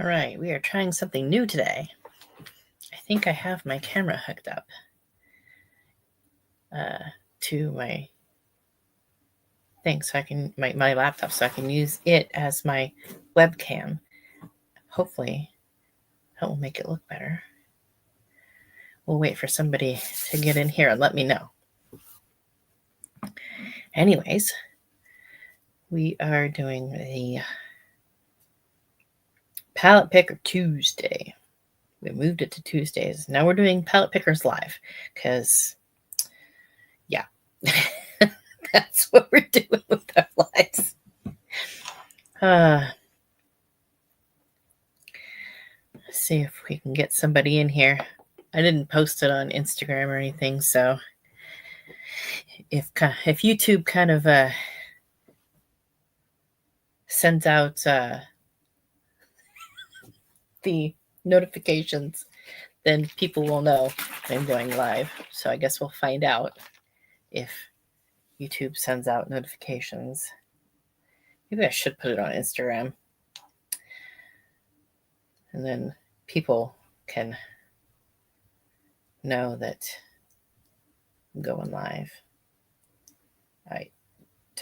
All right, we are trying something new today. I think I have my camera hooked up to my thing, so I can my laptop, so I can use it as my webcam. Hopefully, that will make it look better. We'll wait for somebody to get in here and let me know. Anyways, we are doing the Palette Picker Tuesday. We moved it to Tuesdays. Now we're doing Palette Pickers Live because, yeah, that's what we're doing with our lives. Let's see if we can get somebody in here. I didn't post it on Instagram or anything, so if YouTube kind of sends out the notifications, then people will know I'm going live. So I guess we'll find out if YouTube sends out notifications. Maybe I should put it on Instagram. And then people can know that I'm going live. I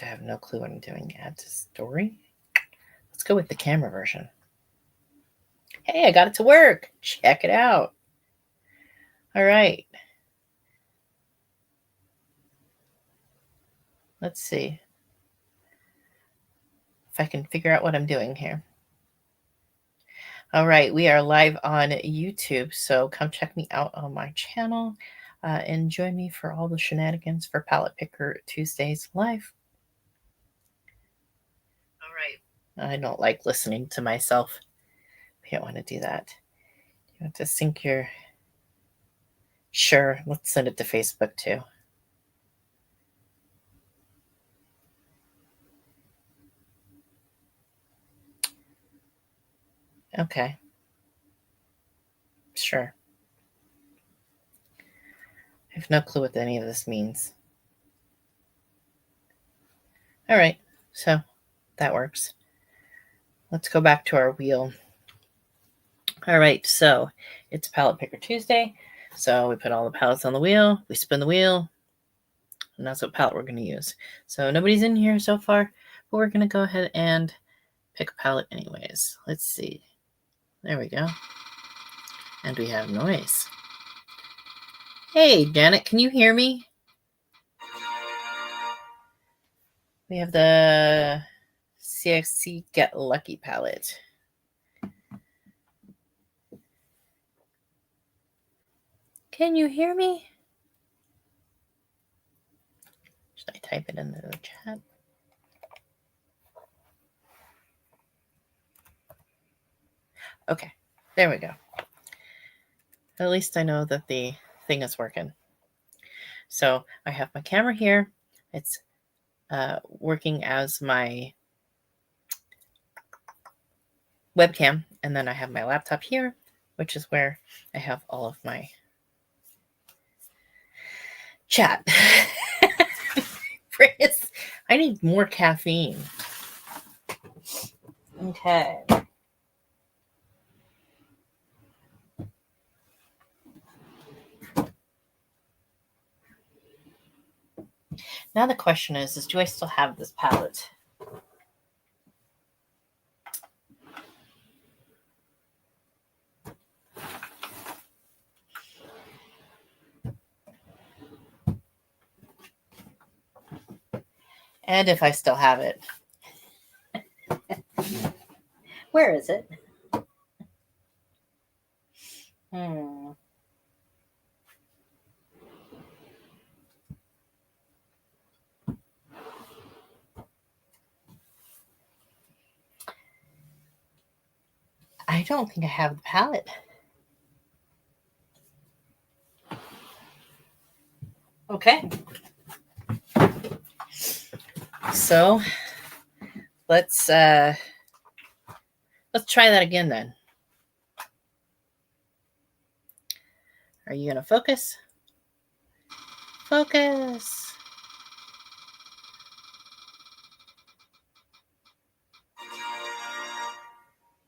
have no clue what I'm doing. Add to story. Let's go with the camera version. Hey, I got it to work. Check it out. All right. Let's see if I can figure out what I'm doing here. All right, we are live on YouTube, so come check me out on my channel and join me for all the shenanigans for Palette Picker Tuesdays live. All right. I don't like listening to myself. You don't want to do that. You want to sync your... Sure, let's send it to Facebook too. Okay. Sure. I have no clue what any of this means. All right, so that works. Let's go back to our wheel. All right, so it's Palette Picker Tuesday. So we put all the palettes on the wheel, we spin the wheel, and that's what palette we're going to use. So nobody's in here so far, but we're going to go ahead and pick a palette anyways. Let's see. There we go. And we have noise. Hey, Janet, can you hear me? We have the CxC Get Lucky palette. Can you hear me? Should I type it into the chat? Okay, there we go. At least I know that the thing is working. So I have my camera here. It's working as my webcam. And then I have my laptop here, which is where I have all of my chat. I need more caffeine. Okay. Now the question is do I still have this palette? And if I still have it. Where is it? I don't think I have the palette. Okay. So let's try that again then. Are you gonna focus? Focus.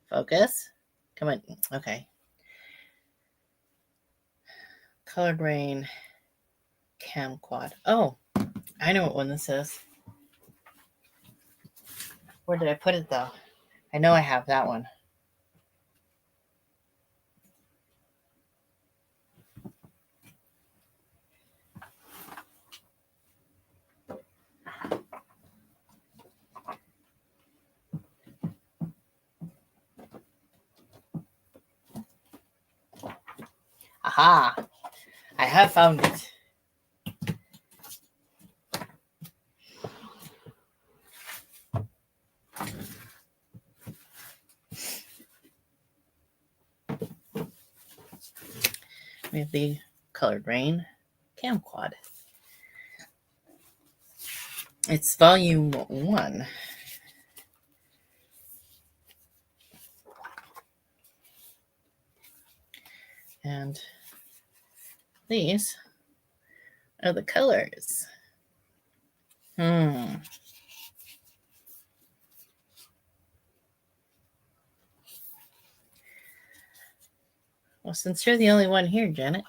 Focus. Come on. Okay. Colored Raine Cam Quad. Oh, I know what one this is. Where did I put it though? I know I have that one. Aha! I have found it. We have the Colored Raine Cam Quad. It's volume 1. And these are the colors. Well, since you're the only one here, Janet,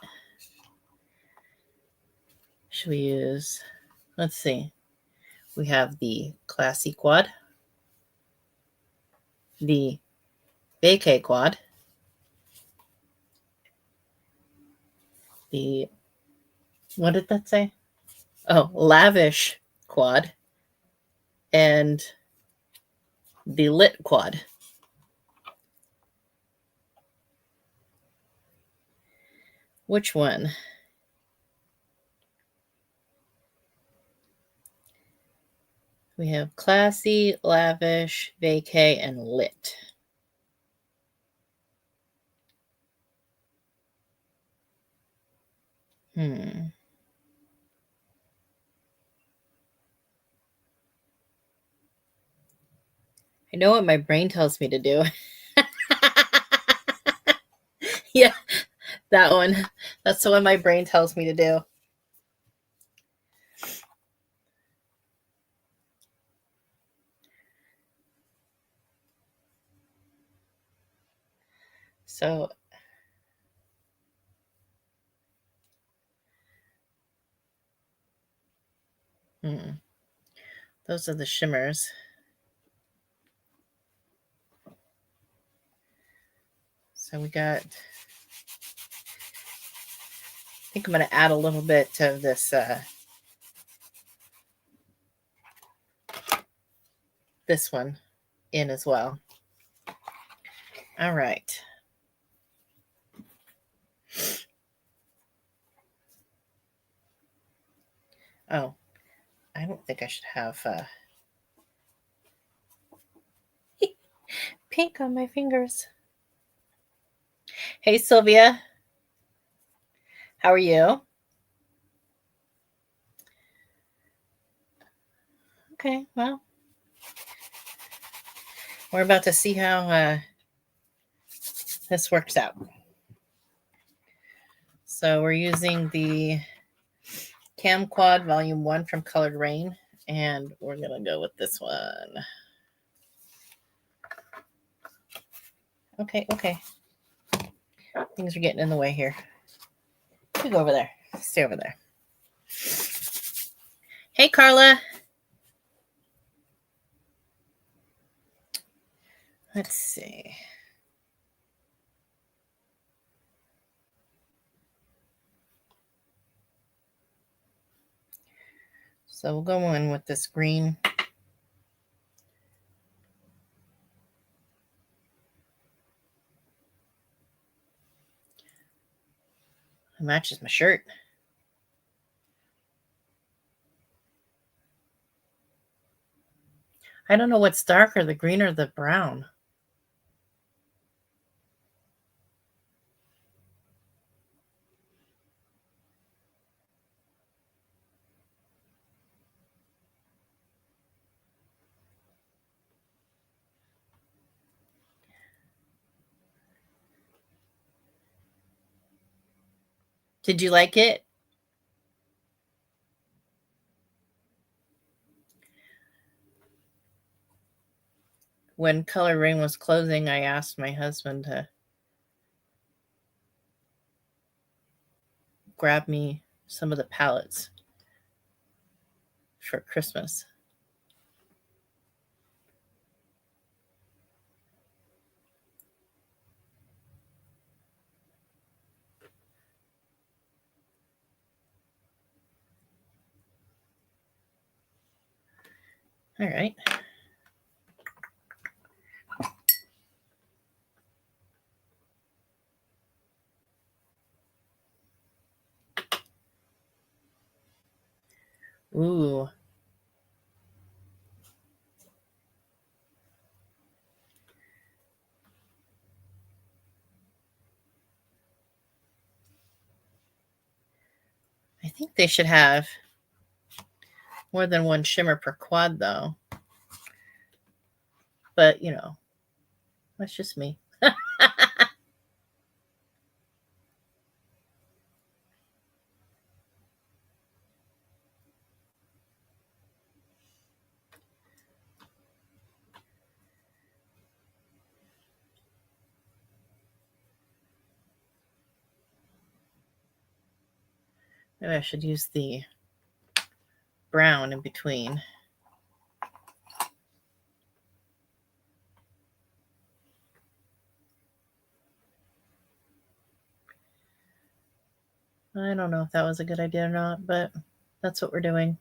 should we use, let's see. We have the Classy Quad, the Vacay Quad, the, what did that say? Oh, Lavish Quad, and the Lit Quad. Which one? We have Classy, Lavish, Vacay, and Lit. I know what my brain tells me to do. Yeah, that one. That's the one my brain tells me to do. So, those are the shimmers. So we got, I think I'm going to add a little bit of this, this one in as well. All right. Oh, I don't think I should have pink on my fingers. Hey, Sylvia. How are you? Okay, well, we're about to see how this works out. So we're using the Cam Quad Volume 1 from Colored Raine, and we're going to go with this one. Okay. Things are getting in the way here. You go over there. Stay over there. Hey, Carla. Let's see. So we'll go in with this green. It matches my shirt. I don't know what's darker, the green or the brown. Did you like it? When Colored Raine was closing, I asked my husband to grab me some of the palettes for Christmas. All right. Ooh. I think they should have more than one shimmer per quad, though. But, you know, that's just me. Maybe I should use the brown in between. I don't know if that was a good idea or not, but that's what we're doing.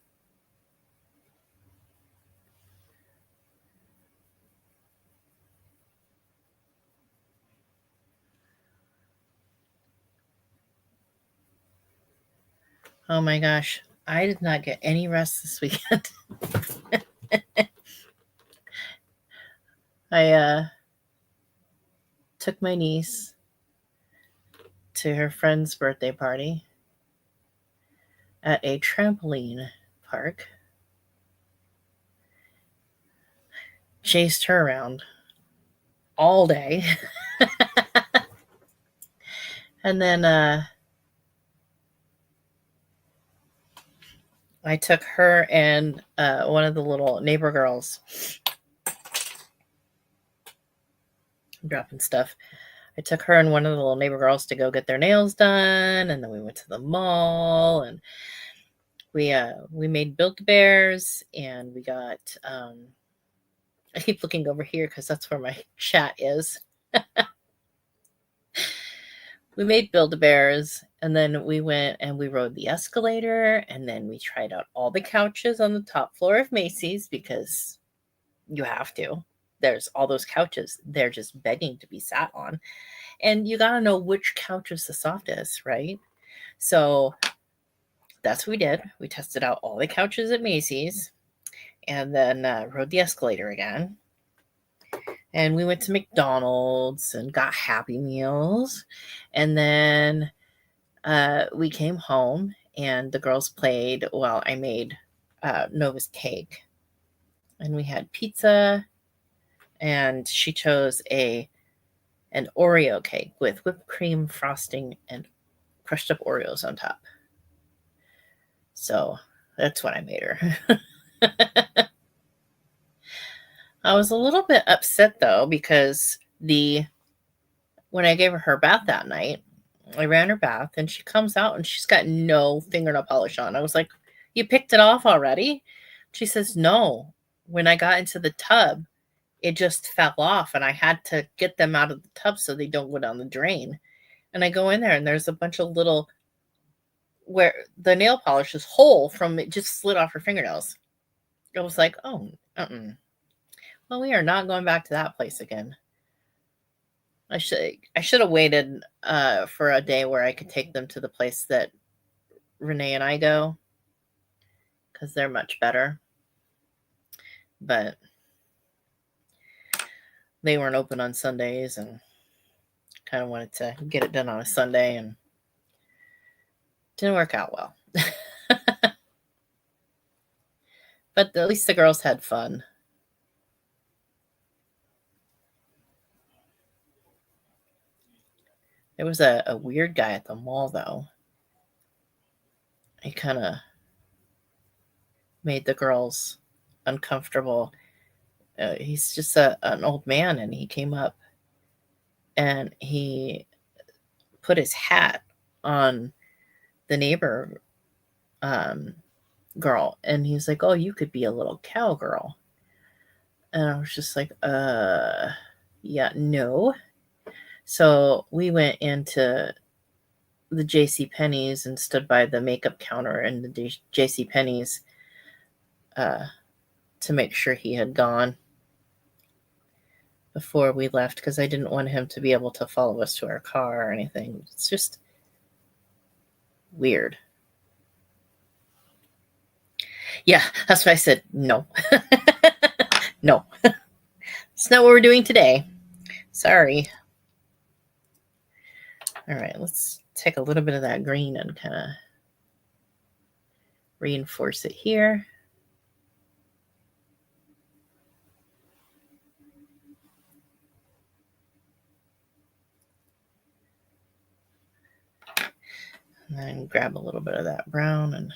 Oh my gosh. I did not get any rest this weekend. I took my niece to her friend's birthday party at a trampoline park. Chased her around all day. And then I took her and one of the little neighbor girls. I'm dropping stuff. I took her and one of the little neighbor girls to go get their nails done, and then we went to the mall, and we made Build-A-Bears, and we got I keep looking over here because that's where my chat is. We made Build-A-Bears, and then we went and we rode the escalator, and then we tried out all the couches on the top floor of Macy's because you have to. There's all those couches. They're just begging to be sat on. And you got to know which couch is the softest, right? So that's what we did. We tested out all the couches at Macy's and then rode the escalator again. And we went to McDonald's and got Happy Meals. And then we came home and the girls played while I made Nova's cake. And we had pizza, and she chose an Oreo cake with whipped cream frosting and crushed up Oreos on top. So that's what I made her. I was a little bit upset though because when I gave her bath that night, I ran her bath and she comes out and she's got no fingernail polish on. I was like, "You picked it off already?" She says, "No. When I got into the tub, it just fell off and I had to get them out of the tub so they don't go down the drain." And I go in there and there's a bunch of little where the nail polish is whole from it just slid off her fingernails. I was like, "Oh, well, we are not going back to that place again." I should have waited for a day where I could take them to the place that Renee and I go because they're much better. But they weren't open on Sundays and kind of wanted to get it done on a Sunday and didn't work out well. But at least the girls had fun. There was a weird guy at the mall, though. He kind of made the girls uncomfortable. He's just an old man, and he came up and he put his hat on the neighbor girl. And he's like, oh, you could be a little cowgirl. And I was just like, yeah, no. So we went into the JCPenney's and stood by the makeup counter in the JCPenney's to make sure he had gone before we left, because I didn't want him to be able to follow us to our car or anything. It's just weird. Yeah, that's why I said no. No. It's not what we're doing today. Sorry. All right, let's take a little bit of that green and kind of reinforce it here. And then grab a little bit of that brown and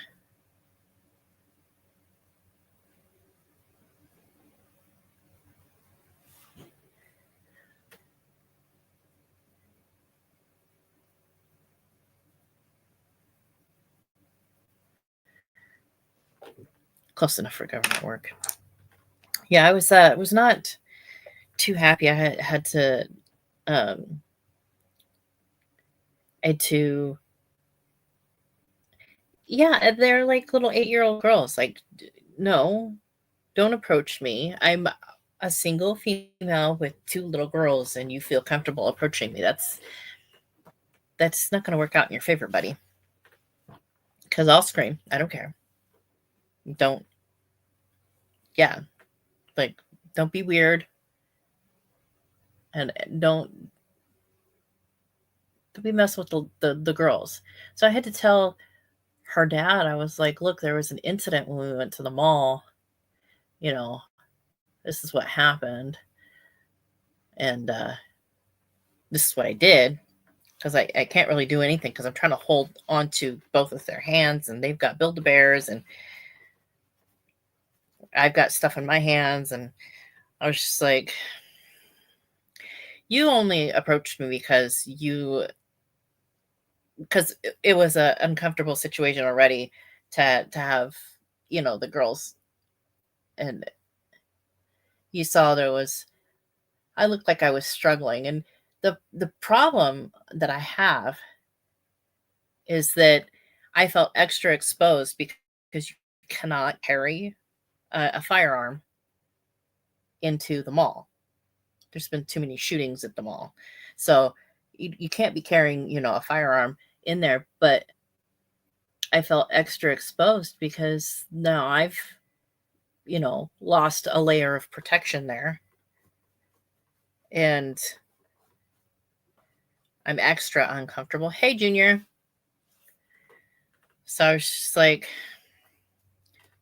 close enough for government work. Yeah, I was not too happy. I had to yeah, they're like little 8-year-old girls. Like, no, don't approach me. I'm a single female with 2 little girls, and you feel comfortable approaching me. That's not going to work out in your favor, buddy. Because I'll scream. I don't care. Don't. Yeah, like, don't be weird, and don't be messing with the girls. So I had to tell her dad. I was like, look, there was an incident when we went to the mall. You know, this is what happened, and this is what I did, because I can't really do anything because I'm trying to hold onto both of their hands, and they've got Build-A-Bears, and I've got stuff in my hands. And I was just like, you only approached me because it was an uncomfortable situation already to have, the girls. And you saw I looked like I was struggling. And the problem that I have is that I felt extra exposed because you cannot carry a firearm into the mall. There's been too many shootings at the mall. So you can't be carrying, a firearm in there. But I felt extra exposed because now I've, lost a layer of protection there. And I'm extra uncomfortable. Hey, Junior. So I was just like,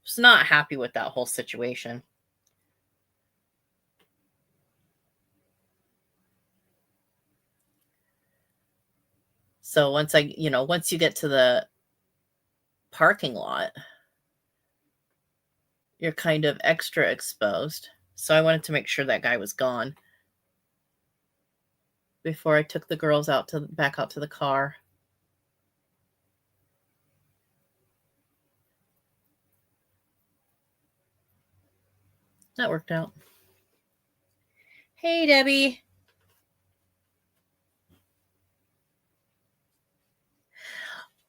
just not happy with that whole situation. So once you get to the parking lot, you're kind of extra exposed. So I wanted to make sure that guy was gone before I took the girls back out to the car. That worked out. Hey, Debbie.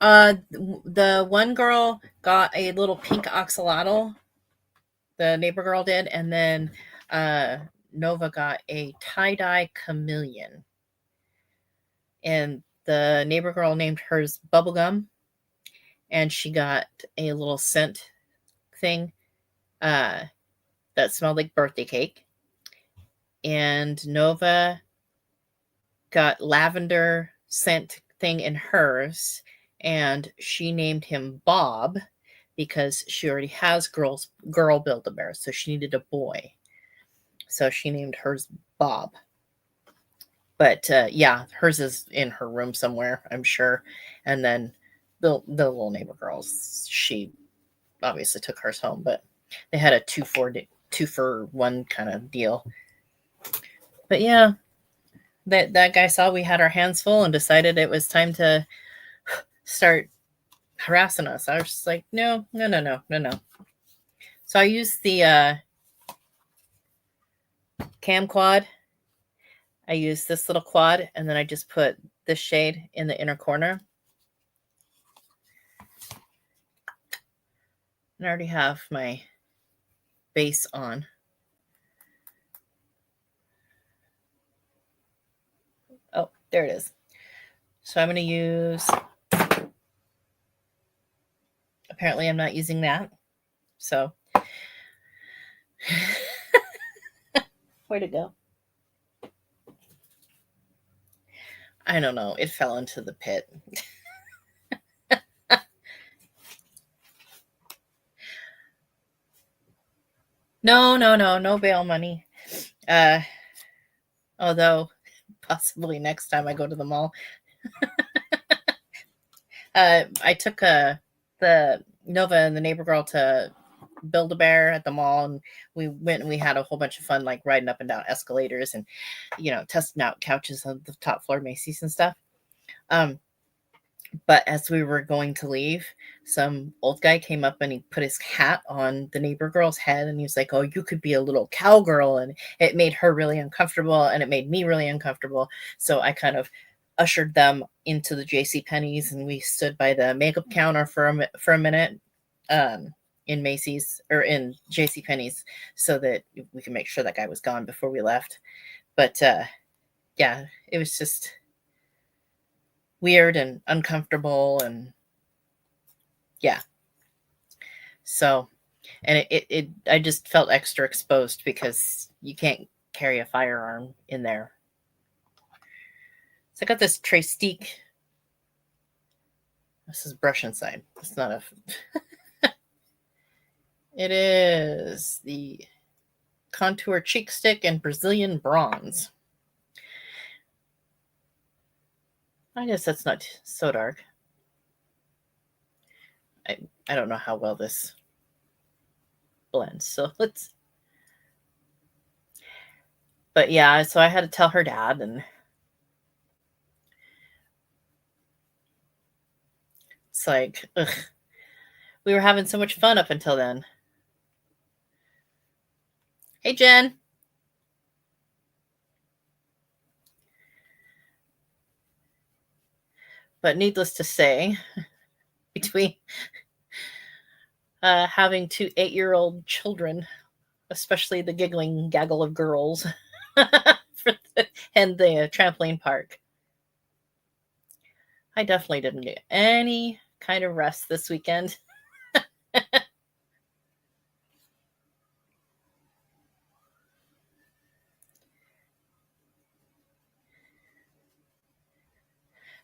The one girl got a little pink axolotl. The neighbor girl did. And then Nova got a tie-dye chameleon. And the neighbor girl named hers Bubblegum. And she got a little scent thing that smelled like birthday cake. And Nova got lavender scent thing in hers. And she named him Bob because she already has girl Build-A-Bear. So she needed a boy. So she named hers Bob. But yeah, hers is in her room somewhere, I'm sure. And then the little neighbor girls, she obviously took hers home, but they had a 2-for-1 kind of deal. But yeah, that guy saw we had our hands full and decided it was time to start harassing us. I was just like, no. So I used the cam quad. I used this little quad, and then I just put this shade in the inner corner. And I already have my base on. Oh, there it is. So I'm going to use, apparently I'm not using that. So, where'd it go? I don't know. It fell into the pit. No bail money. Although possibly next time I go to the mall. I took the Nova and the neighbor girl to Build-A-Bear at the mall, and we went and we had a whole bunch of fun, like riding up and down escalators and, you know, testing out couches on the top floor Macy's and stuff. But as we were going to leave, some old guy came up and he put his hat on the neighbor girl's head, and he was like, oh, you could be a little cowgirl. And it made her really uncomfortable, and it made me really uncomfortable. So I kind of ushered them into the JCPenney's, and we stood by the makeup counter for a minute in Macy's or in JCPenney's so that we can make sure that guy was gone before we left. But yeah, it was just weird and uncomfortable, and yeah. So, and I just felt extra exposed because you can't carry a firearm in there. So I got this Trestique. This is brush inside. It's not a. It is the Contour Cheek Stick and Brazilian Bronze. I guess that's not so dark. I don't know how well this blends. So let's. But yeah, so I had to tell her dad, and it's like, ugh. We were having so much fun up until then. Hey, Jen. But needless to say, between having two 8-year-old children, especially the giggling gaggle of girls, and the trampoline park, I definitely didn't get any kind of rest this weekend.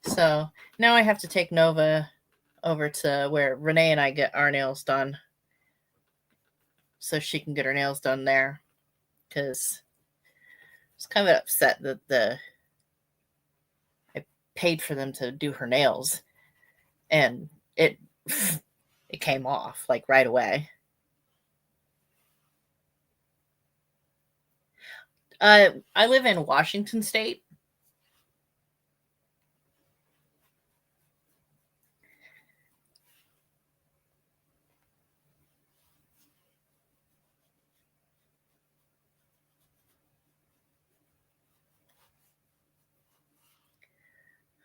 So now I have to take Nova over to where Renee and I get our nails done so she can get her nails done there, because I was kind of upset that I paid for them to do her nails, and it came off like right away. I live in Washington State.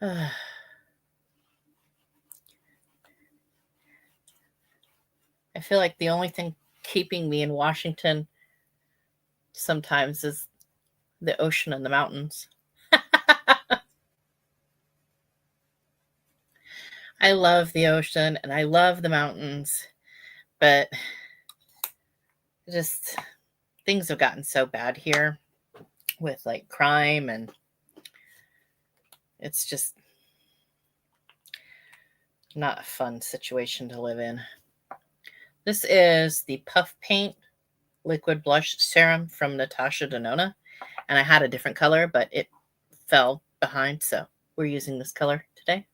I feel like the only thing keeping me in Washington sometimes is the ocean and the mountains. I love the ocean and I love the mountains, but just things have gotten so bad here with like crime, and it's just not a fun situation to live in. This is the Puff Paint Liquid Blush Serum from Natasha Denona, and I had a different color, but it fell behind, so we're using this color today.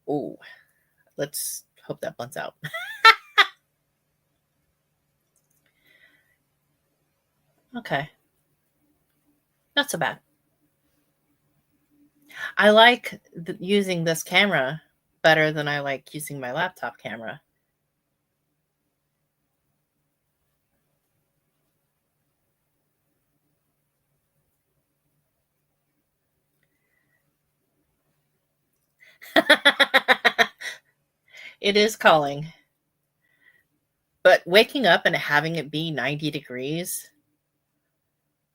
Oh, let's hope that blends out. Okay. Not so bad. I like using this camera better than I like using my laptop camera. It is calling. But waking up and having it be 90 degrees,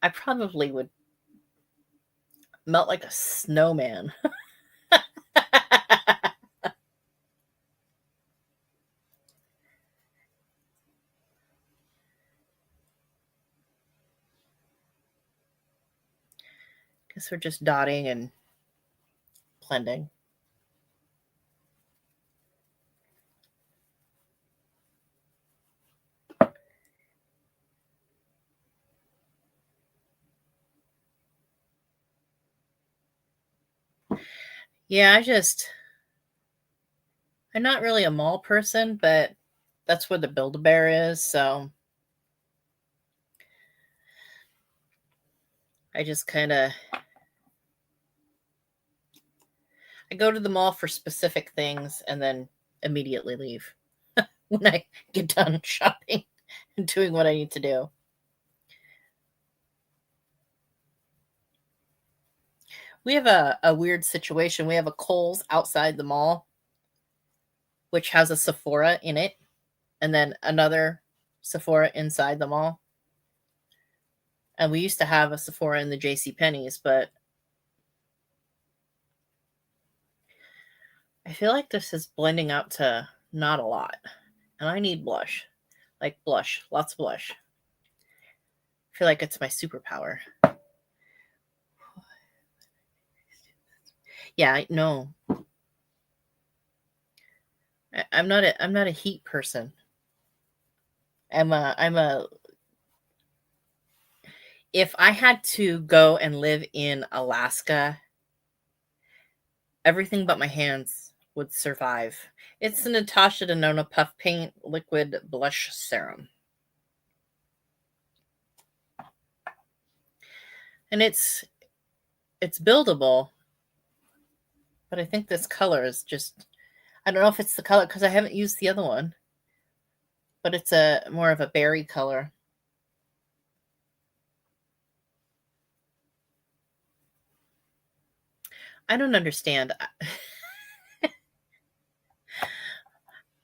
I probably would melt like a snowman. Guess we're just dotting and blending. Yeah, I'm not really a mall person, but that's where the Build-A-Bear is, so I just kind of, I go to the mall for specific things and then immediately leave when I get done shopping and doing what I need to do. We have a weird situation. We have a Kohl's outside the mall, which has a Sephora in it, and then another Sephora inside the mall. And we used to have a Sephora in the JCPenney's, but I feel like this is blending out to not a lot. And I need blush. Like blush. Lots of blush. I feel like it's my superpower. Yeah, no. I'm not a heat person. If I had to go and live in Alaska, everything but my hands would survive. It's the Natasha Denona Puff Paint Liquid Blush Serum. And it's buildable, but I think this color is just, I don't know if it's the color because I haven't used the other one, but it's a more of a berry color. I don't understand.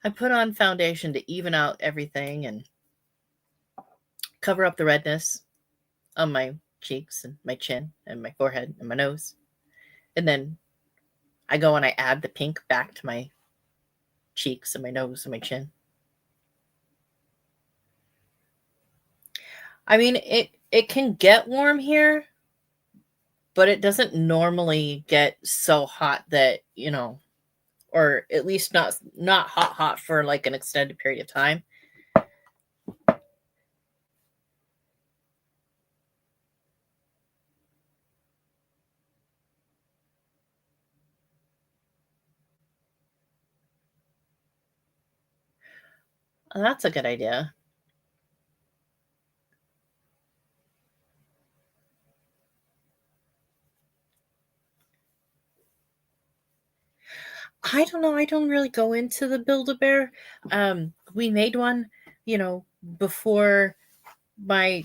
I put on foundation to even out everything and cover up the redness on my cheeks and my chin and my forehead and my nose. And then I go and I add the pink back to my cheeks and my nose and my chin. I mean, it can get warm here, but it doesn't normally get so hot that, or at least not hot for like an extended period of time. Oh, that's a good idea. I don't know. I don't really go into the Build-A-Bear. We made one, before my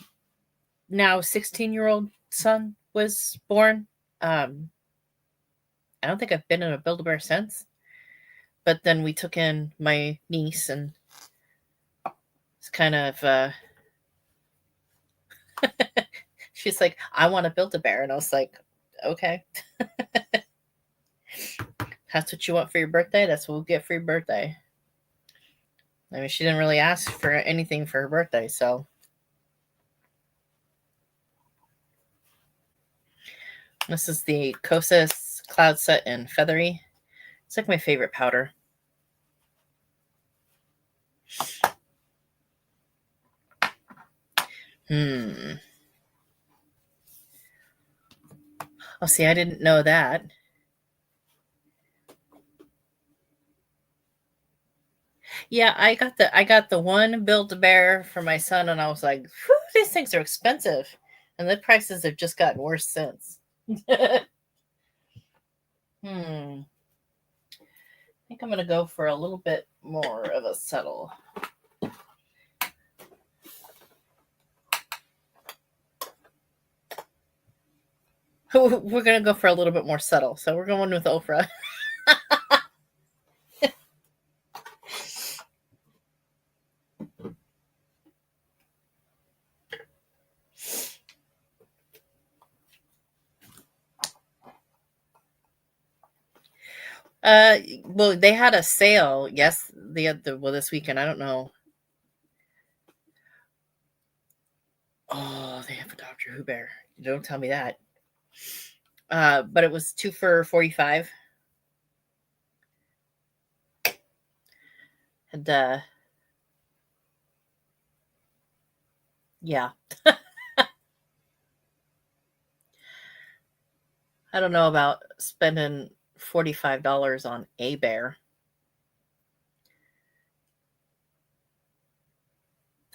now 16-year-old son was born. I don't think I've been in a Build-A-Bear since. But then we took in my niece, and it's kind of, she's like, I want to Build-A-Bear. And I was like, okay. That's what you want for your birthday? That's what we'll get for your birthday. I mean, she didn't really ask for anything for her birthday, so. This is the Kosas Cloud Set in Feathery. It's like my favorite powder. Oh, see, I didn't know that. Yeah, I got the one Build-A-Bear for my son, and I was like, these things are expensive. And the prices have just gotten worse since. think I'm going to go for a little bit more of a subtle. We're going to go for a little bit more subtle. So we're going with Ofra. Well, they had a sale. Yes, this weekend. I don't know. Oh, they have a Doctor Who bear. Don't tell me that. But it was 2 for $45. And yeah. I don't know about spending $45 on a bear.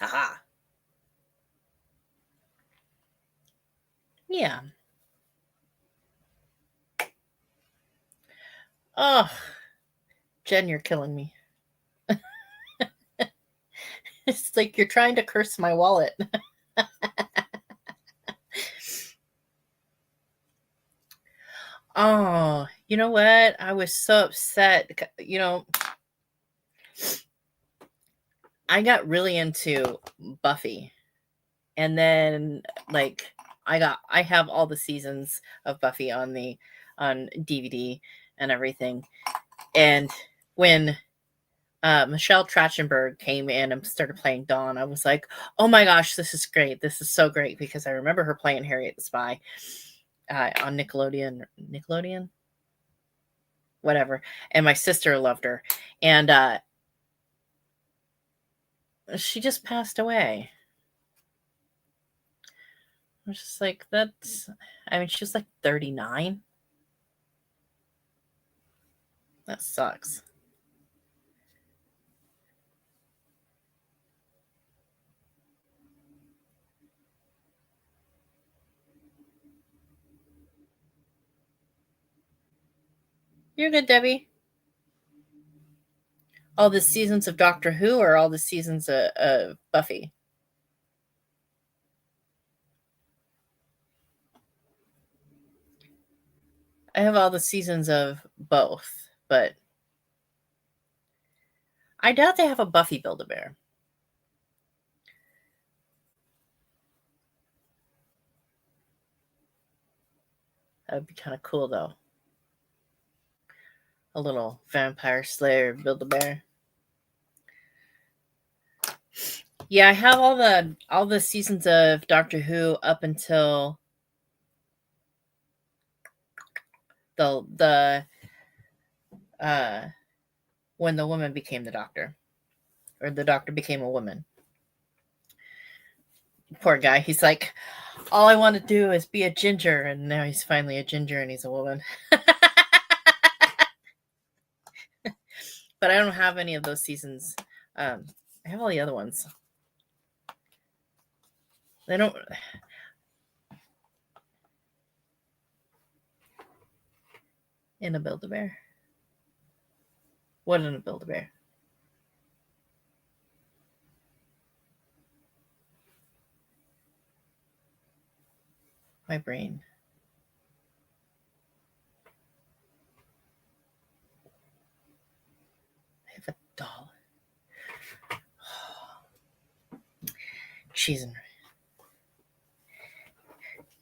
Aha. Yeah. Oh, Jen, you're killing me. It's like you're trying to curse my wallet. Oh, you know what? I was so upset. You know, I got really into Buffy. And then like I have all the seasons of Buffy on DVD and everything. And when Michelle Trachtenberg came in and started playing Dawn, I was like, oh my gosh, this is great. This is so great, because I remember her playing Harriet the Spy on Nickelodeon, whatever. And my sister loved her. And she just passed away. I was just like, she was like 39. That sucks. You're good, Debbie. All the seasons of Doctor Who or all the seasons of Buffy? I have all the seasons of both, but I doubt they have a Buffy Build-A-Bear. That would be kind of cool, though. A little Vampire Slayer Build-A-Bear. Yeah, I have all the seasons of Doctor Who up until the when the woman became the Doctor, or the Doctor became a woman. Poor guy. He's like, all I want to do is be a ginger, and now he's finally a ginger and he's a woman. But I don't have any of those seasons. I have all the other ones. They don't. In a Build-A-Bear. What in a Build-A-Bear? My brain. I have a doll. Cheese and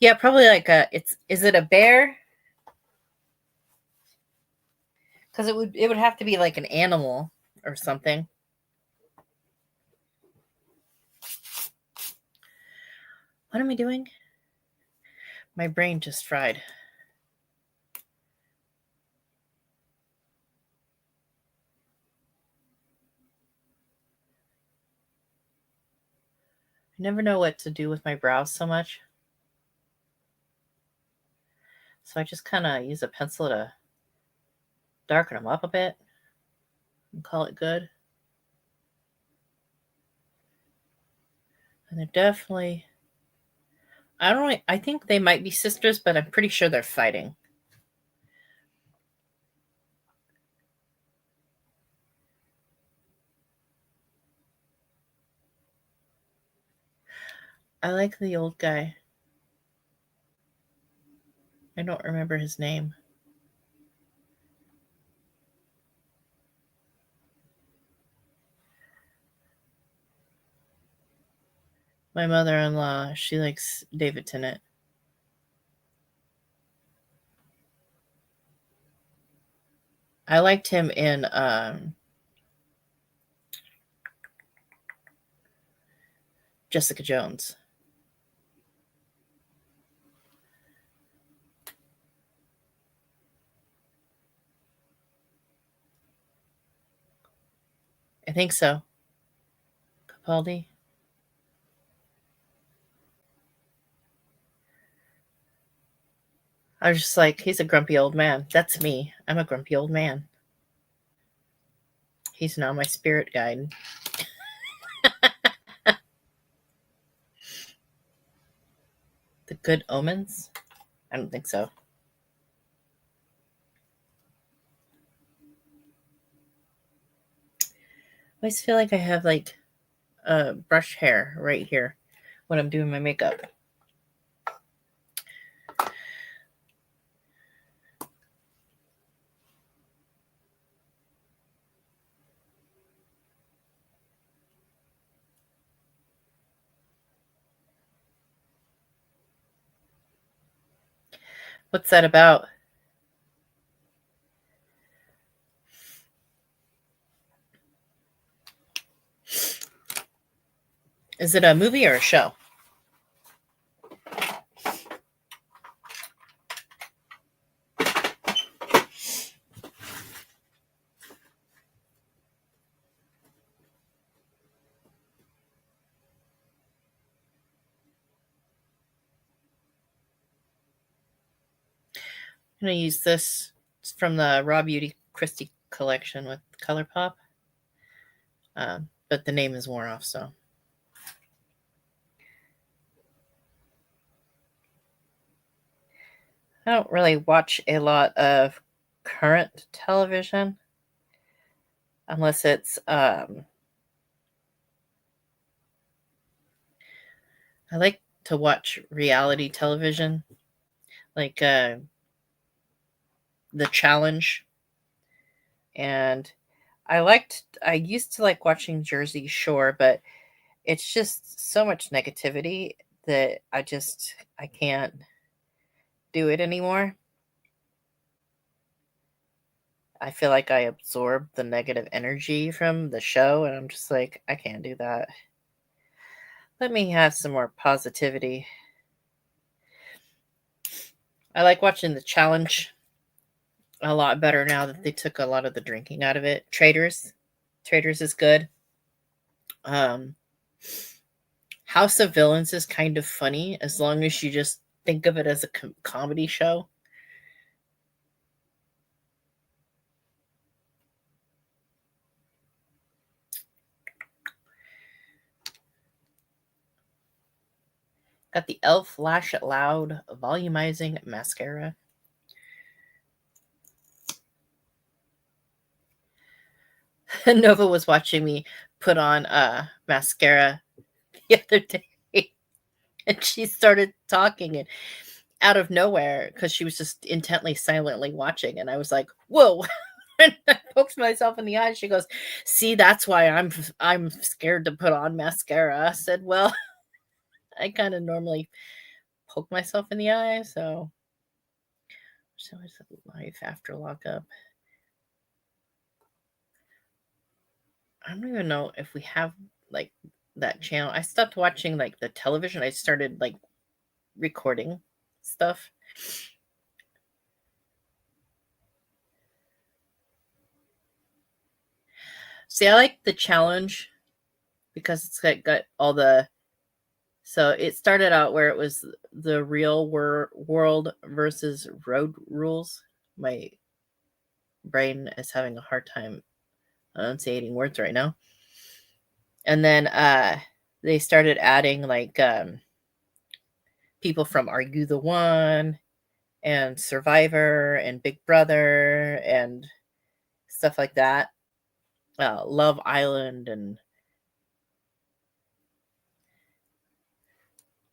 yeah, probably like is it a bear? Because it would have to be like an animal or something. What am I doing? My brain just fried. I never know what to do with my brows so much. So I just kind of use a pencil to darken them up a bit and call it good. And they're definitely, I think they might be sisters, but I'm pretty sure they're fighting. I like the old guy. I don't remember his name. My mother-in-law, she likes David Tennant. I liked him in Jessica Jones. I think so. Capaldi. I was just like, he's a grumpy old man. That's me. I'm a grumpy old man. He's now my spirit guide. The Good Omens? I don't think so. I always feel like I have like brush hair right here when I'm doing my makeup. What's that about? Is it a movie or a show? I'm going to use this. It's from the Raw Beauty Christie collection with ColourPop. But the name is worn off, so. I don't really watch a lot of current television unless it's I like to watch reality television, like The Challenge. And I used to like watching Jersey Shore, but it's just so much negativity that I can't do it anymore. I feel like I absorb the negative energy from the show, and I'm just like, I can't do that. Let me have some more positivity. I like watching The Challenge a lot better now that they took a lot of the drinking out of it. Traders is good. House of Villains is kind of funny as long as you just think of it as a comedy show. Got the e.l.f. Lash It Loud Volumizing Mascara. Nova was watching me put on mascara the other day, and she started talking, and out of nowhere, because she was just intently, silently watching, and I was like, "Whoa!" And I poked myself in the eye. She goes, "See, that's why I'm scared to put on mascara." I said, "Well, I kind of normally poke myself in the eye, so it's life after lockup." I don't even know if we have like that channel. I stopped watching like the television. I started like recording stuff. See, I like The Challenge because it's got all the. So it started out where it was the real world versus road rules. My brain is having a hard time enunciating words right now. And then they started adding like people from Are You the One and Survivor and Big Brother and stuff like that. Love Island and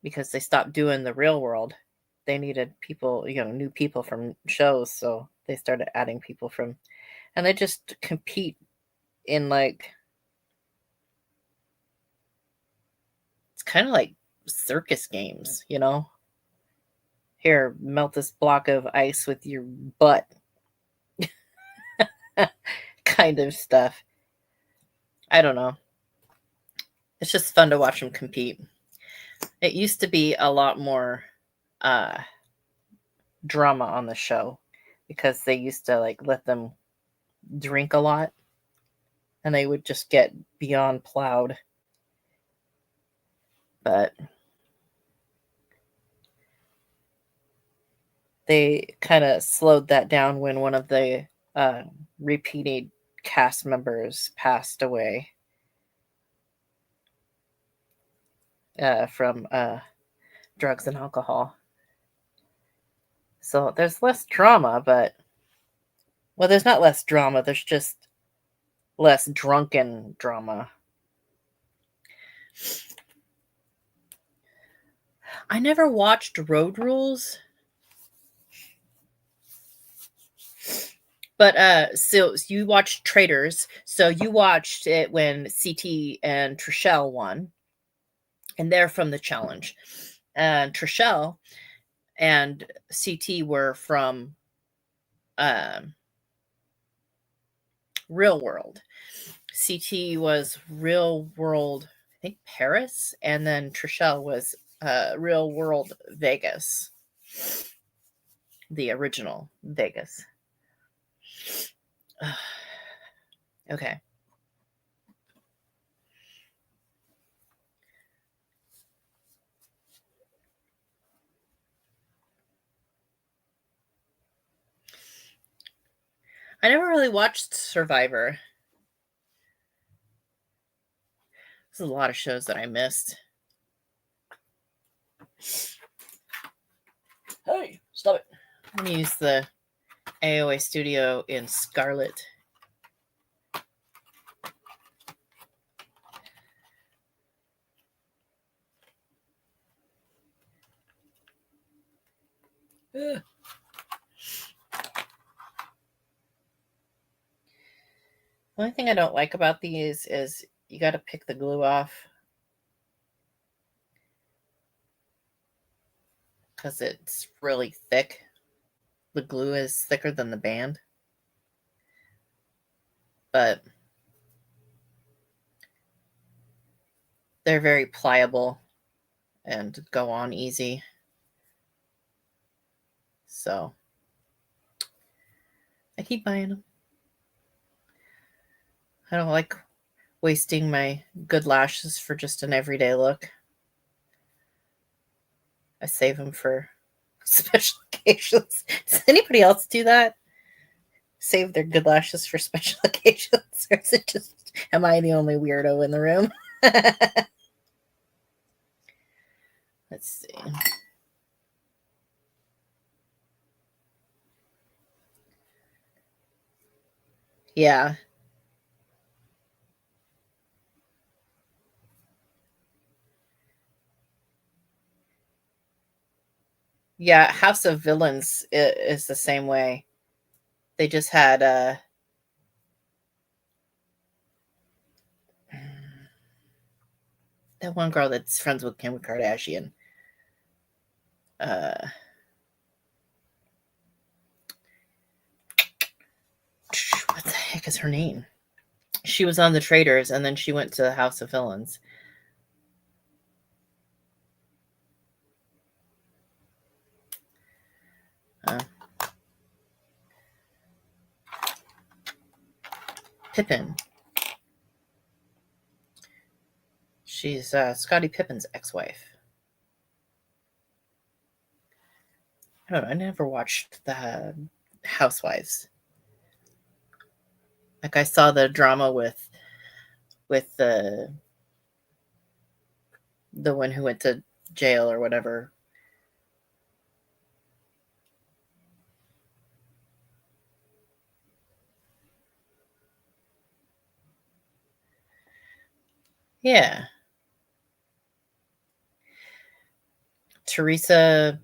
because they stopped doing the Real World. They needed people, new people from shows, so they started adding people from, and they just compete in like, it's kind of like circus games, Here, melt this block of ice with your butt. Kind of stuff. I don't know. It's just fun to watch them compete. It used to be a lot more drama on the show because they used to like let them drink a lot and they would just get beyond plowed. But they kind of slowed that down when one of the repeated cast members passed away from drugs and alcohol. So there's less drama, but, well, there's not less drama. There's just less drunken drama. I never watched Road Rules. But so you watched Traitors. So you watched it when CT and Trishelle won. And they're from the challenge. And Trishelle and CT were from Real World. CT was Real World, I think Paris, and then Trishelle was Real World Vegas, the original Vegas. Okay. I never really watched Survivor. There's a lot of shows that I missed. Hey, stop it. I'm going to use the AOA Studio in Scarlet. Ugh. The only thing I don't like about these is you got to pick the glue off because it's really thick. The glue is thicker than the band. But they're very pliable and go on easy. So I keep buying them. I don't like wasting my good lashes for just an everyday look. I save them for special occasions. Does anybody else do that? Save their good lashes for special occasions? Or is it just, am I the only weirdo in the room? Let's see. Yeah. Yeah, House of Villains is the same way. They just had that one girl that's friends with Kim Kardashian. What the heck is her name? She was on the Traitors, and then she went to House of Villains. Pippin. She's Scottie Pippen's ex-wife. I don't know. I never watched the Housewives. Like, I saw the drama with the one who went to jail or whatever. Yeah. Teresa,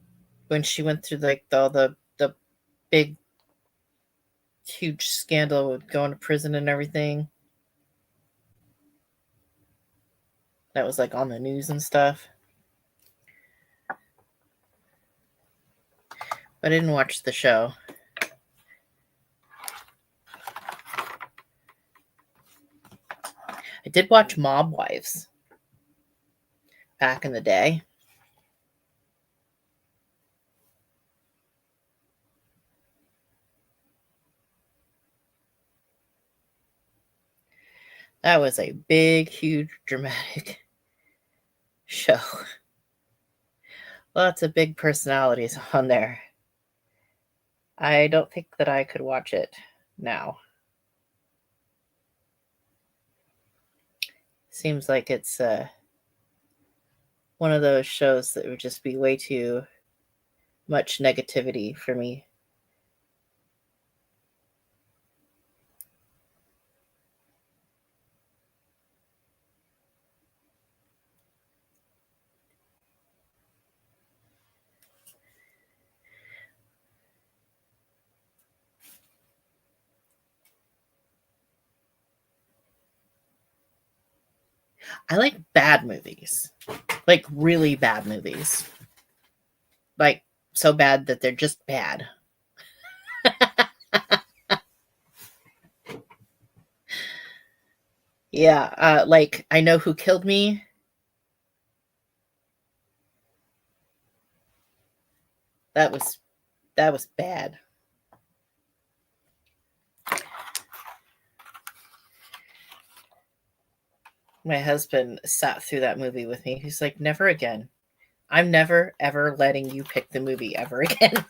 when she went through like all the big, huge scandal with going to prison and everything. That was like on the news and stuff. But I didn't watch the show. I did watch Mob Wives back in the day. That was a big, huge, dramatic show. Lots of big personalities on there. I don't think that I could watch it now. Seems like it's one of those shows that would just be way too much negativity for me. I like bad movies. Like really bad movies. Like so bad that they're just bad. Yeah, like I Know Who Killed Me. That was bad. My husband sat through that movie with me. He's like, never again. I'm never, ever letting you pick the movie ever again.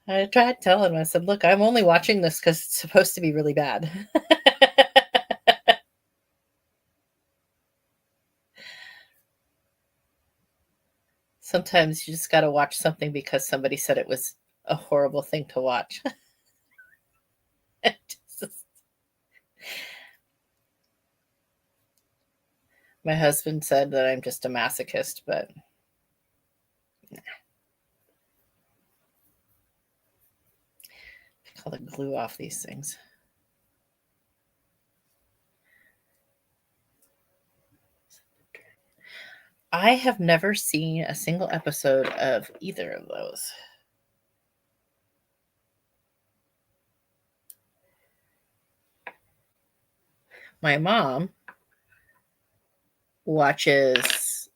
I tried telling him, I said, look, I'm only watching this because it's supposed to be really bad. Sometimes you just got to watch something because somebody said it was a horrible thing to watch. My husband said that I'm just a masochist, but nah. Pick all the glue off these things. I have never seen a single episode of either of those. My mom watches,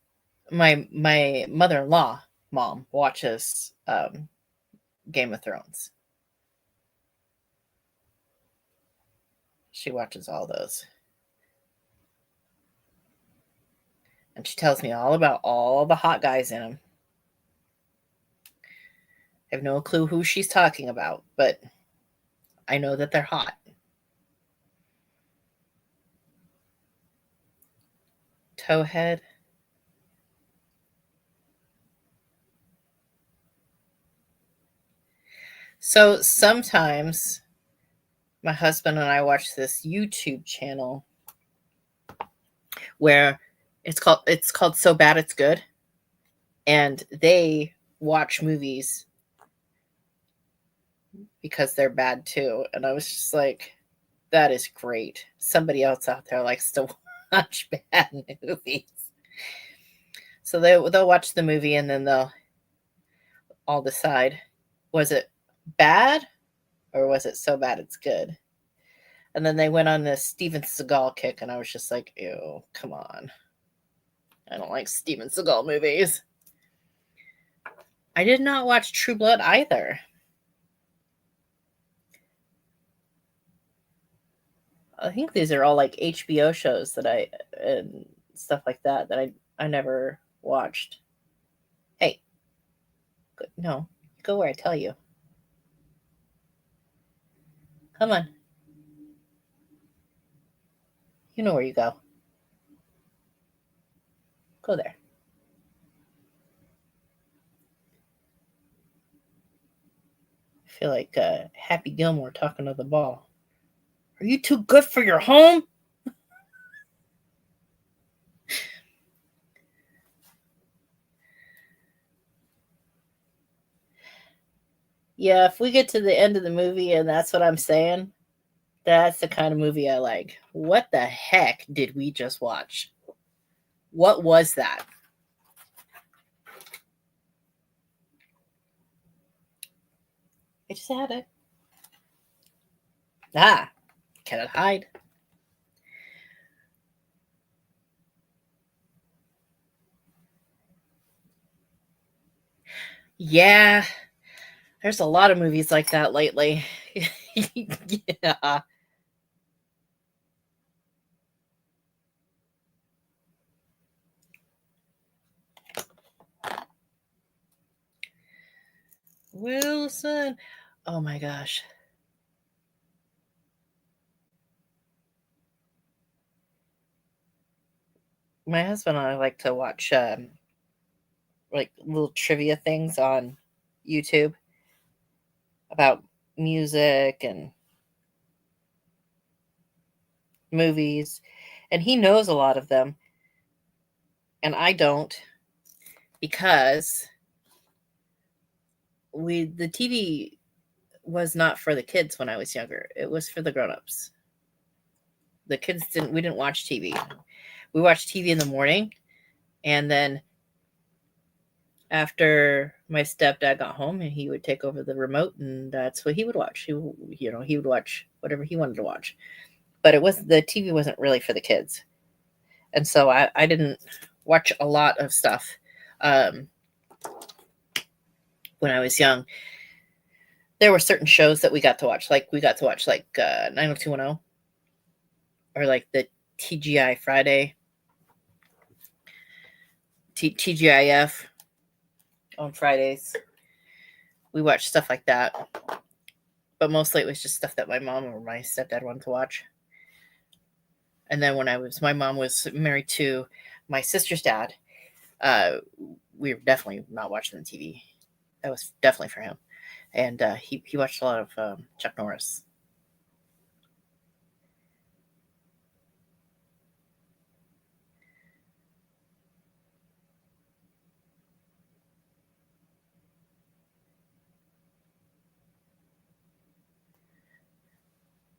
my mother-in-law mom watches Game of Thrones. She watches all those. And she tells me all about all the hot guys in them. I have no clue who she's talking about, but I know that they're hot. Towhead. So sometimes my husband and I watch this YouTube channel where it's called So Bad It's Good. And they watch movies because they're bad too. And I was just like, that is great. Somebody else out there likes to watch bad movies. So they'll watch the movie and then they'll all decide, was it bad or was it so bad it's good? And then they went on this Steven Seagal kick, and I was just like, ew, come on. I don't like Steven Seagal movies. I did not watch True Blood either. I think these are all like HBO shows that and stuff like that I never watched. Hey, no, go where I tell you. Come on. You know where you go. Go there. I feel like Happy Gilmore talking to the ball. Are you too good for your home? Yeah, if we get to the end of the movie and that's what I'm saying, that's the kind of movie I like. What the heck did we just watch? What was that? I just had it. Ah, cannot hide. Yeah, there's a lot of movies like that lately. Yeah. Wilson. Oh my gosh. My husband and I like to watch like little trivia things on YouTube about music and movies, and he knows a lot of them, and I don't, because the TV was not for the kids when I was younger. It was for the grown-ups. The kids didn't we didn't watch TV. We watched TV in the morning, and then after my stepdad got home, and he would take over the remote, and that's what he would watch. He would watch whatever he wanted to watch. But the TV wasn't really for the kids. And so I didn't watch a lot of stuff um, when I was young. There were certain shows that we got to watch. Like we got to watch like 90210 or like the TGI Friday, TGIF on Fridays. We watched stuff like that. But mostly it was just stuff that my mom or my stepdad wanted to watch. And then when my mom was married to my sister's dad, uh, we were definitely not watching the TV. That was definitely for him. And he watched a lot of Chuck Norris.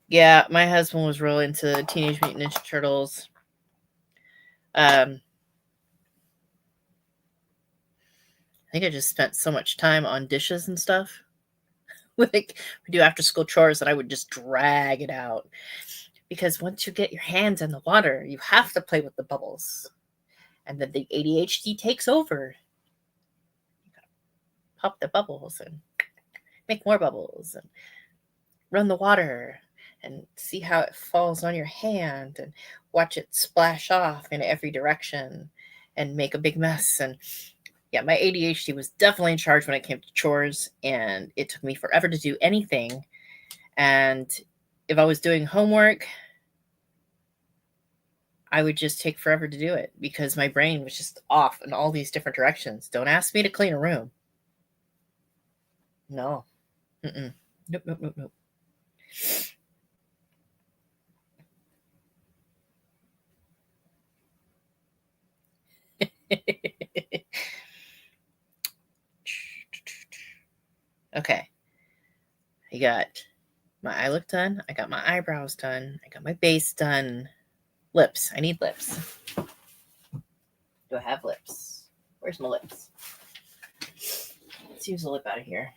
Yeah, my husband was real into Teenage Mutant Ninja Turtles. I think I just spent so much time on dishes and stuff. Like we do after school chores, and I would just drag it out, because once you get your hands in the water, you have to play with the bubbles, and then the ADHD takes over. You gotta pop the bubbles and make more bubbles and run the water and see how it falls on your hand and watch it splash off in every direction and make a big mess. And yeah, my ADHD was definitely in charge when it came to chores, and it took me forever to do anything. And if I was doing homework, I would just take forever to do it because my brain was just off in all these different directions. Don't ask me to clean a room. No. Mm-mm. Nope, nope, nope, nope. Okay. I got my eye look done. I got my eyebrows done. I got my base done. Lips. I need lips. Do I have lips? Where's my lips? Let's use a lip out of here.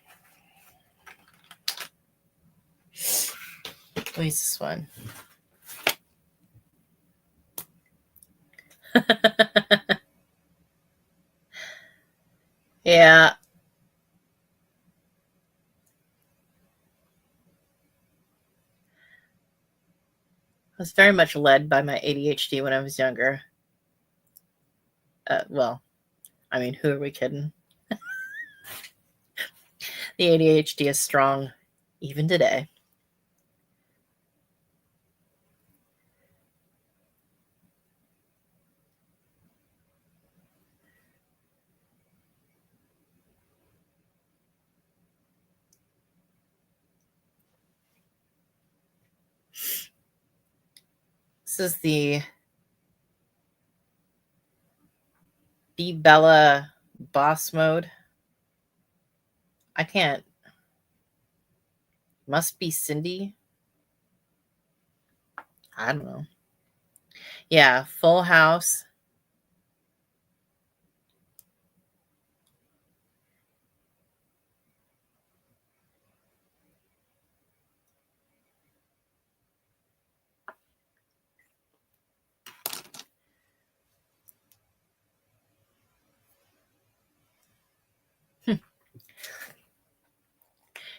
I'll use this one. Yeah. I was very much led by my ADHD when I was younger. Well, I mean, who are we kidding? The ADHD is strong even today. This is the Be Bella Boss Mode. I can't. Must be Cindy. I don't know. Yeah, Full House.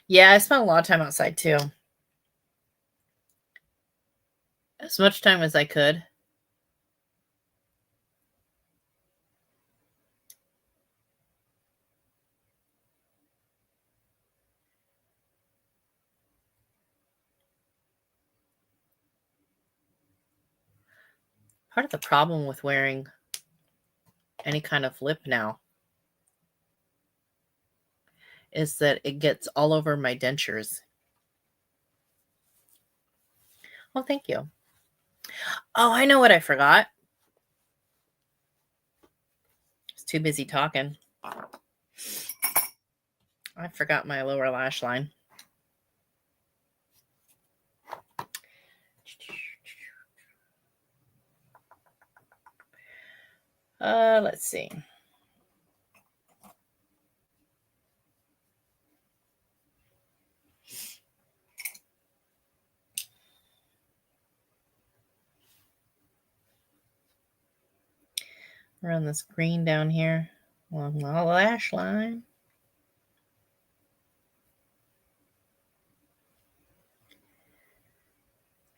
Yeah, I spent a lot of time outside too. As much time as I could. Part of the problem with wearing any kind of lip now is that it gets all over my dentures. Oh, thank you. Oh, I know what I forgot. I was too busy talking. I forgot my lower lash line. Let's see. Run this green down here along the lash line.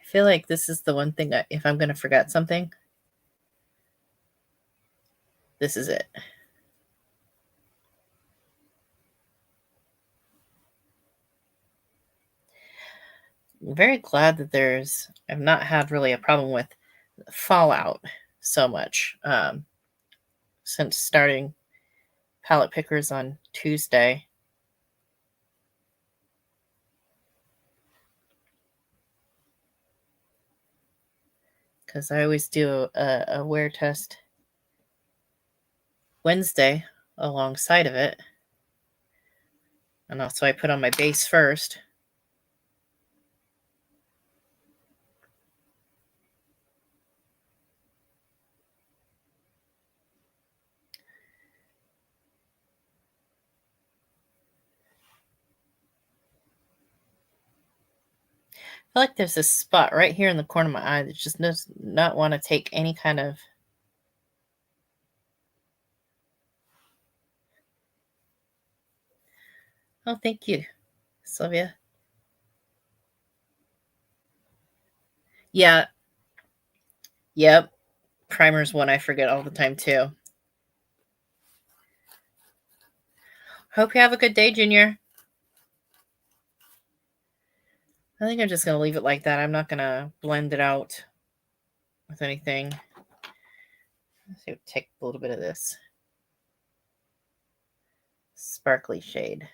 I feel like this is the one thing that if I'm going to forget something, this is it. I'm very glad that I've not had really a problem with fallout so much since starting palette pickers on Tuesday. Because I always do a wear test Wednesday alongside of it. And also I put on my base first. I feel like there's this spot right here in the corner of my eye that just does not want to take any kind of... Oh, thank you, Sylvia. Yeah. Yep. Primer's one I forget all the time, too. Hope you have a good day, Junior. I think I'm just going to leave it like that. I'm not going to blend it out with anything. Let's see, take a little bit of this sparkly shade.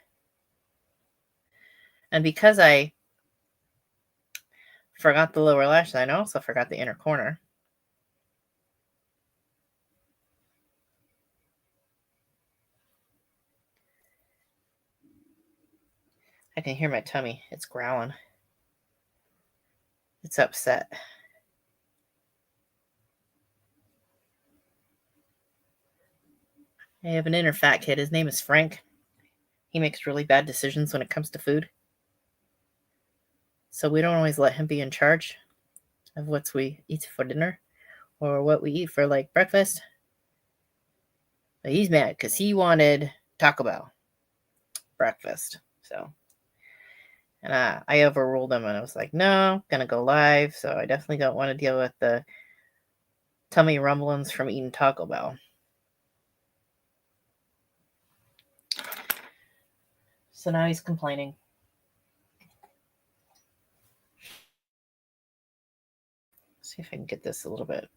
And because I forgot the lower lash line, I also forgot the inner corner. I can hear my tummy. It's growling. It's upset. I have an inner fat kid. His name is Frank. He makes really bad decisions when it comes to food. So we don't always let him be in charge of what we eat for dinner or what we eat for like breakfast. But he's mad because he wanted Taco Bell breakfast. So, and I overruled him and I was like, no, I'm going to go live. So I definitely don't want to deal with the tummy rumblings from eating Taco Bell. So now he's complaining. Let's see if I can get this a little bit.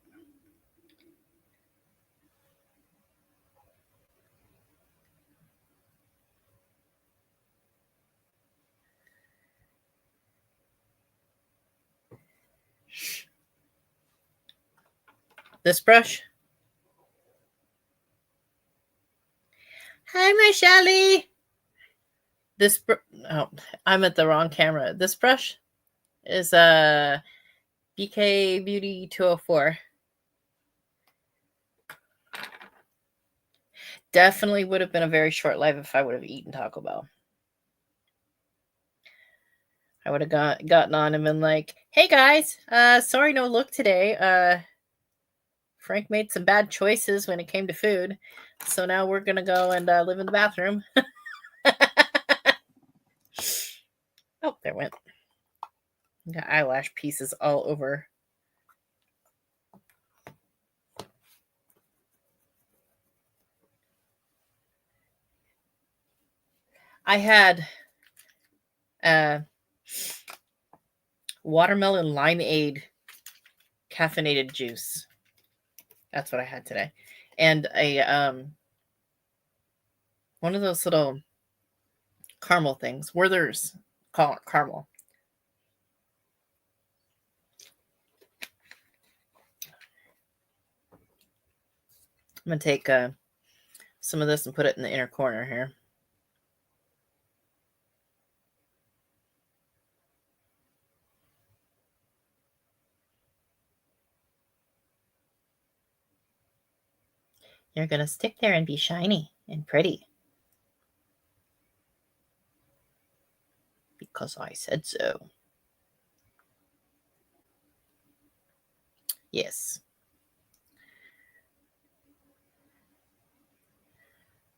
This brush. Hi, my Shelly. Oh, I'm at the wrong camera. This brush is a BK Beauty 204. Definitely would have been a very short life if I would have eaten Taco Bell. I would have gotten on and been like, hey guys, sorry no look today. Frank made some bad choices when it came to food. So now we're going to go and live in the bathroom. Oh, there went. Got eyelash pieces all over. I had watermelon limeade caffeinated juice. That's what I had today. And a one of those little caramel things. Werther's caramel. I'm going to take some of this and put it in the inner corner here. You're going to stick there and be shiny and pretty. Because I said so. Yes.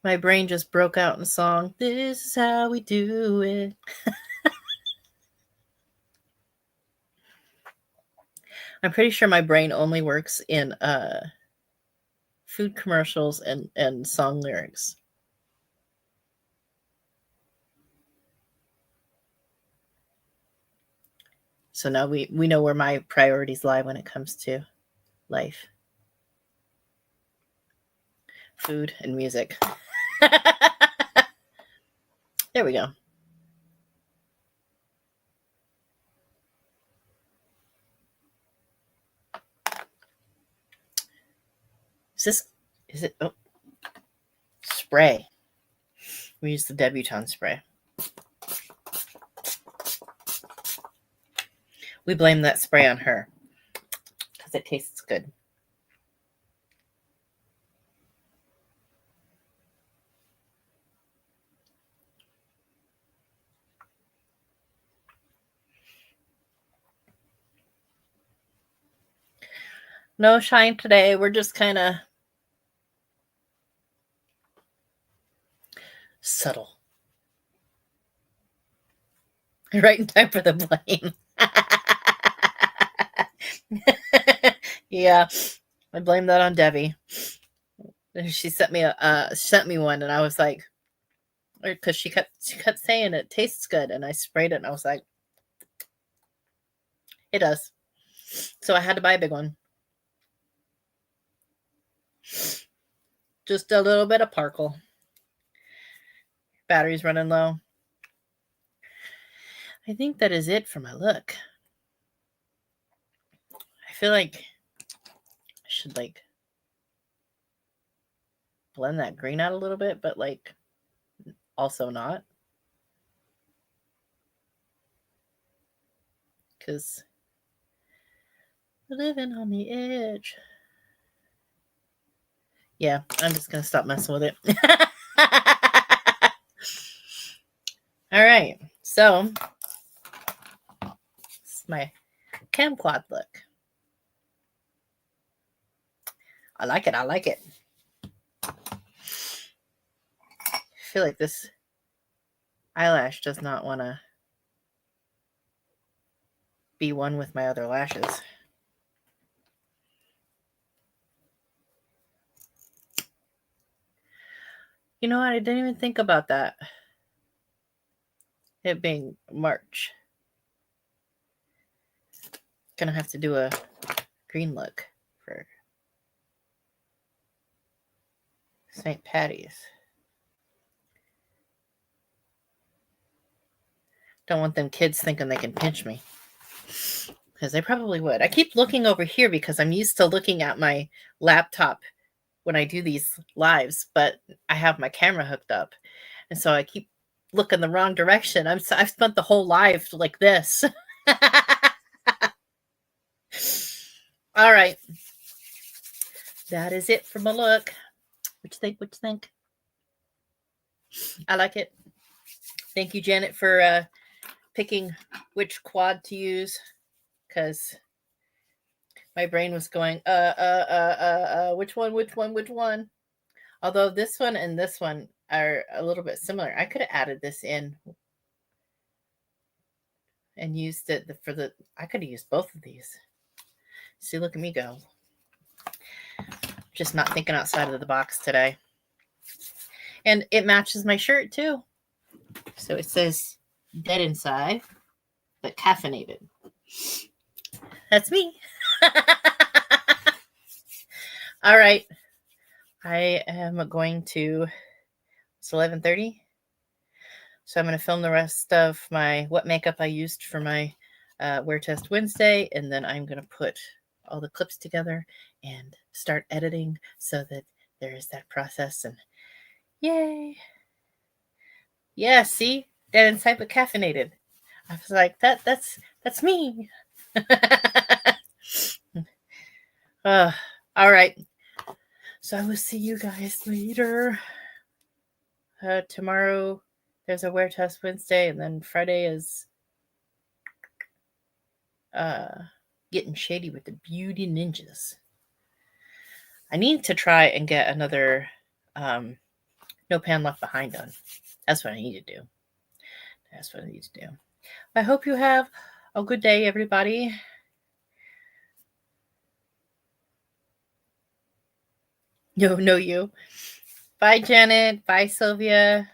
My brain just broke out in a song. This is how we do it. I'm pretty sure my brain only works in food commercials and song lyrics. So now we know where my priorities lie when it comes to life. Food and music. There we go. Is it, oh, spray. We use the Debutawn spray. We blame that spray on her because it tastes good. No shine today. We're just kind of subtle. Right in time for the blame. Yeah, I blame that on Debbie. She sent me one, and I was like, because she kept saying it tastes good, and I sprayed it, and I was like, it does. So I had to buy a big one. Just a little bit of Parkle. Battery's running low. I think that is it for my look. I feel like I should blend that green out a little bit, but also not. Because living on the edge. Yeah, I'm just going to stop messing with it. All right. So, this is my camquad look. I like it. I feel like this eyelash does not want to be one with my other lashes. You know what? I didn't even think about that. It being March. Gonna have to do a green look for St. Patty's. Don't want them kids thinking they can pinch me. Because they probably would. I keep looking over here because I'm used to looking at my laptop when I do these lives, but I have my camera hooked up. And so I keep look in the wrong direction. I've spent the whole life like this. All right. That is it for my look. What you think? What you think? I like it. Thank you, Janet, for picking which quad to use, because my brain was going, which one? Although this one and this one are a little bit similar. I could have added this in and used it I could have used both of these. See, look at me go. Just not thinking outside of the box today. And it matches my shirt too. So it says dead inside, but caffeinated. That's me. All right. I am going to, it's 11:30. So I'm going to film the rest of what makeup I used for my Wear Test Wednesday. And then I'm going to put all the clips together and start editing so that there is that process. And yay. Yeah, see? Dead inside but caffeinated. I was like, that's me. All right. So I will see you guys later. Tomorrow there's a Wear Test Wednesday, and then Friday is getting shady with the beauty ninjas. I need to try and get another No Pan Left Behind done. That's what I need to do. I hope you have a good day, everybody. No, you. Bye, Janet. Bye, Sylvia.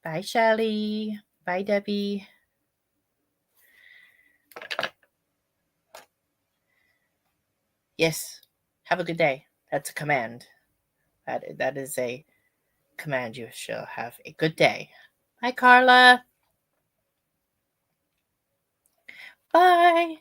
Bye, Shelly. Bye, Debbie. Yes. Have a good day. That's a command. That is a command. You shall have a good day. Bye, Carla. Bye.